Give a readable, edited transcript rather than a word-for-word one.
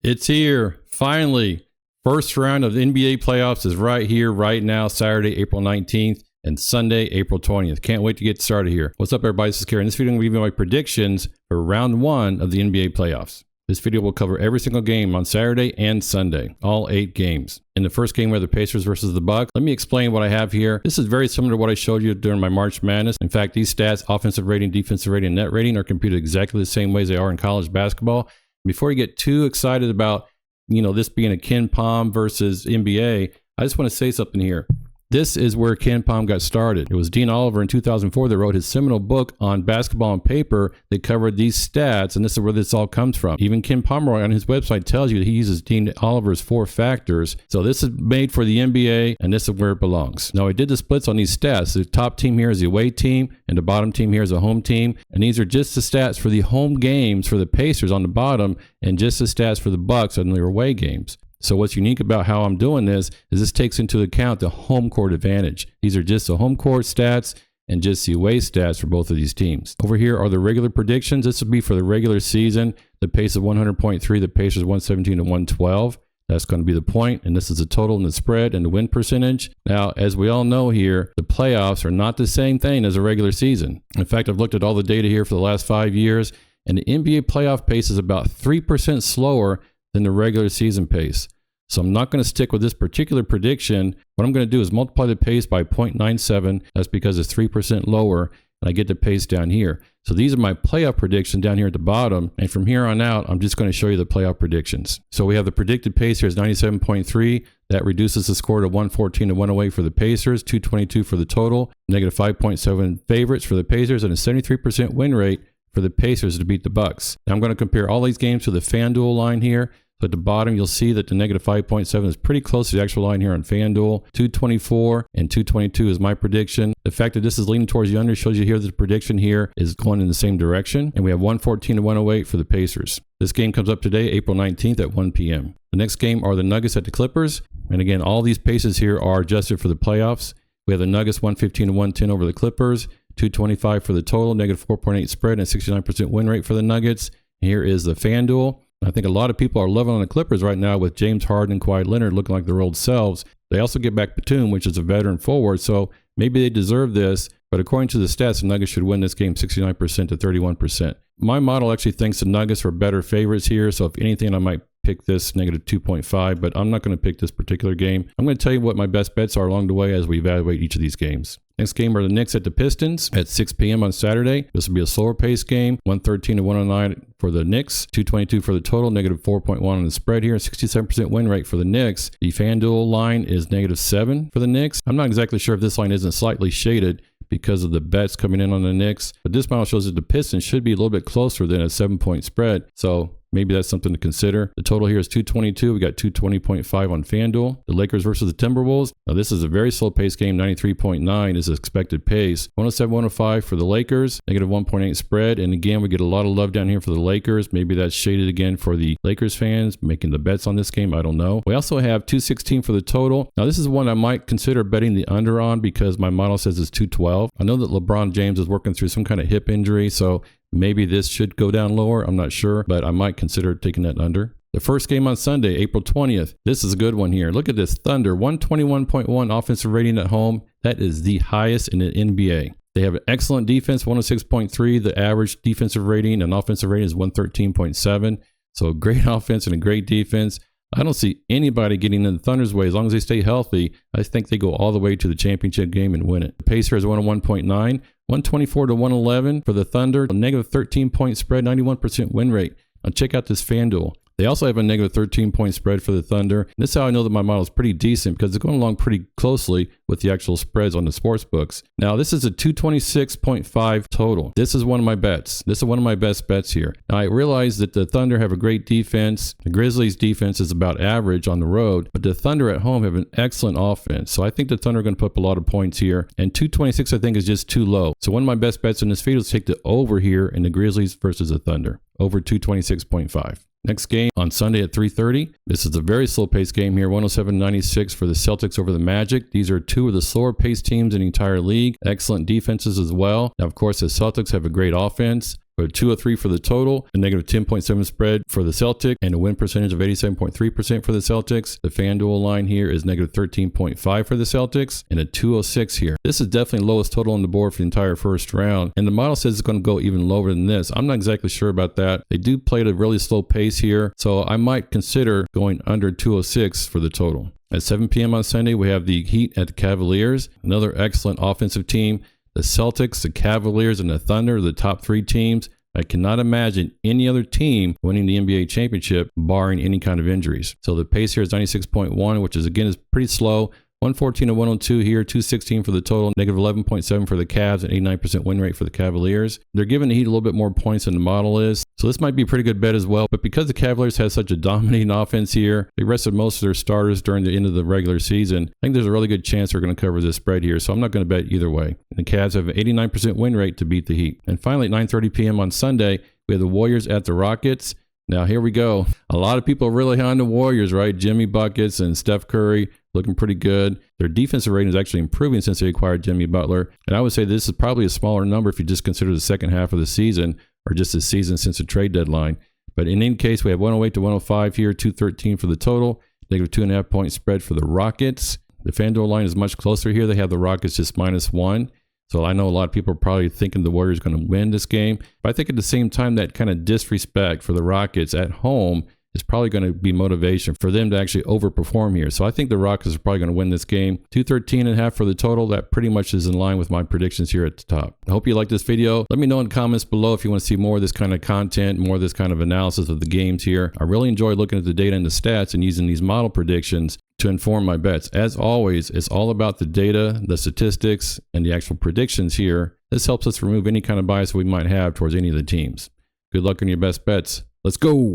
It's here, finally. First round of the NBA playoffs is right here, right now, Saturday, April 19th, and Sunday, April 20th. Can't wait to get started here. What's up, everybody? This is Kerry. In this video, I'm going to give you my predictions for round one of the NBA playoffs. This video will cover every single game on Saturday and Sunday, all 8 games. In the first game, we have the Pacers versus the Bucks. Let me explain what I have here. This is very similar to what I showed you during my March Madness. In fact, these stats, offensive rating, defensive rating, and net rating, are computed exactly the same way as they are in college basketball. Before you get too excited about this being a Ken Pom versus NBA, I just want to say something here. This is where Ken Pom got started. It was Dean Oliver in 2004 that wrote his seminal book on basketball on paper that covered these stats, and this is where this all comes from. Even Ken Pomeroy on his website tells you that he uses Dean Oliver's 4 factors. So this is made for the NBA, and this is where it belongs. Now, I did the splits on these stats. The top team here is the away team, and the bottom team here is a home team. And these are just the stats for the home games for the Pacers on the bottom, and just the stats for the Bucks on their away games. So what's unique about how I'm doing this is this takes into account the home court advantage. These are just the home court stats and just the away stats for both of these teams. Over here are the regular predictions. This will be for the regular season. The pace of 100.3, the Pacers 117 to 112. That's going to be the point, and this is the total and the spread and the win percentage. Now, as we all know here, the playoffs are not the same thing as a regular season. In fact, I've looked at all the data here for the last 5 years, and the NBA playoff pace is about 3% slower than the regular season pace. So I'm not going to stick with this particular prediction. What I'm going to do is multiply the pace by 0.97. That's because it's 3% lower, and I get the pace down here. So these are my playoff predictions down here at the bottom. And from here on out, I'm just going to show you the playoff predictions. So we have the predicted pace here is 97.3. That reduces the score to 114 to 108 for the Pacers, 222 for the total, negative 5.7 favorites for the Pacers, and a 73% win rate for the Pacers to beat the Bucks. Now I'm going to compare all these games to the FanDuel line here. So at the bottom, you'll see that the negative 5.7 is pretty close to the actual line here on FanDuel. 224 and 222 is my prediction. The fact that this is leaning towards the under shows you here that the prediction here is going in the same direction. And we have 114 to 108 for the Pacers. This game comes up today, April 19th at 1 p.m. The next game are the Nuggets at the Clippers. And again, all these paces here are adjusted for the playoffs. We have the Nuggets 115 to 110 over the Clippers. 225 for the total, negative 4.8 spread, and a 69% win rate for the Nuggets. Here is the FanDuel. I think a lot of people are loving on the Clippers right now with James Harden and Kawhi Leonard looking like their old selves. They also get back Batum, which is a veteran forward, so maybe they deserve this. But according to the stats, the Nuggets should win this game 69% to 31%. My model actually thinks the Nuggets are better favorites here, so if anything, I might pick this negative 2.5, but I'm not going to pick this particular game. I'm going to tell you what my best bets are along the way as we evaluate each of these games. Next game are the Knicks at the Pistons at 6 p.m. on Saturday. This will be a slower pace game, 113 to 109 for the Knicks, 222 for the total, negative 4.1 on the spread here, 67% win rate for the Knicks. The FanDuel line is negative 7 for the Knicks. I'm not exactly sure if this line isn't slightly shaded because of the bets coming in on the Knicks, but this model shows that the Pistons should be a little bit closer than a 7-point spread. So maybe that's something to consider. The total here is 222. We got 220.5 on FanDuel. The Lakers versus the Timberwolves. Now, this is a very slow pace game. 93.9 is the expected pace. 107, 105 for the Lakers. Negative 1.8 spread. And again, we get a lot of love down here for the Lakers. Maybe that's shaded again for the Lakers fans making the bets on this game. I don't know. We also have 216 for the total. Now, this is one I might consider betting the under on because my model says it's 212. I know that LeBron James is working through some kind of hip injury, so maybe this should go down lower. I'm not sure, but I might consider taking that under. The first game on Sunday, April 20th. This is a good one here. Look at this. Thunder, 121.1 offensive rating at home. That is the highest in the NBA. They have an excellent defense, 106.3. The average defensive rating and offensive rating is 113.7. So a great offense and a great defense. I don't see anybody getting in the Thunder's way as long as they stay healthy. I think they go all the way to the championship game and win it. The pace here is 101.9, 124 to 111 for the Thunder, a negative 13-point spread, 91% win rate. Now check out this FanDuel. They also have a negative 13-point spread for the Thunder. And this is how I know that my model is pretty decent because it's going along pretty closely with the actual spreads on the sports books. Now, this is a 226.5 total. This is one of my bets. This is one of my best bets here. Now, I realize that the Thunder have a great defense. The Grizzlies' defense is about average on the road, but the Thunder at home have an excellent offense. So I think the Thunder are going to put up a lot of points here. And 226, I think, is just too low. So one of my best bets in this video is take the over here in the Grizzlies versus the Thunder. Over 226.5. Next game on Sunday at 3:30. This is a very slow-paced game here, 107-96 for the Celtics over the Magic. These are two of the slower-paced teams in the entire league. Excellent defenses as well. Now, of course, the Celtics have a great offense. a 203 for the total, a negative 10.7 spread for the Celtics, and a win percentage of 87.3% for the Celtics. The FanDuel line here is negative 13.5 for the Celtics, and a 206 here. This is definitely the lowest total on the board for the entire first round, and the model says it's going to go even lower than this. I'm not exactly sure about that. They do play at a really slow pace here, so I might consider going under 206 for the total. At 7 p.m. on Sunday, we have the Heat at the Cavaliers, another excellent offensive team. The Celtics, the Cavaliers, and the Thunder are the top three teams. I cannot imagine any other team winning the NBA championship barring any kind of injuries. So the pace here is 96.1, which is again is pretty slow. 114 to 102 here, 216 for the total, negative 11.7 for the Cavs, and 89% win rate for the Cavaliers. They're giving the Heat a little bit more points than the model is, so this might be a pretty good bet as well. But because the Cavaliers had such a dominating offense here, they rested most of their starters during the end of the regular season. I think there's a really good chance they're going to cover this spread here, so I'm not going to bet either way. And the Cavs have an 89% win rate to beat the Heat. And finally, at 9:30 p.m. on Sunday, we have the Warriors at the Rockets. Now, here we go. A lot of people are really high on the Warriors, right? Jimmy Buckets and Steph Curry looking pretty good. Their defensive rating is actually improving since they acquired Jimmy Butler. And I would say this is probably a smaller number if you just consider the second half of the season or just the season since the trade deadline. But in any case, we have 108 to 105 here, 213 for the total, negative 2.5 point spread for the Rockets. The FanDuel line is much closer here. They have the Rockets just -1. So I know a lot of people are probably thinking the Warriors are going to win this game. But I think at the same time, that kind of disrespect for the Rockets at home is probably going to be motivation for them to actually overperform here. So I think the Rockets are probably going to win this game. 213.5 for the total. That pretty much is in line with my predictions here at the top. I hope you like this video. Let me know in the comments below if you want to see more of this kind of content, more of this kind of analysis of the games here. I really enjoy looking at the data and the stats and using these model predictions to inform my bets. As always, it's all about the data, the statistics, and the actual predictions here. This helps us remove any kind of bias we might have towards any of the teams. Good luck on your best bets. Let's go.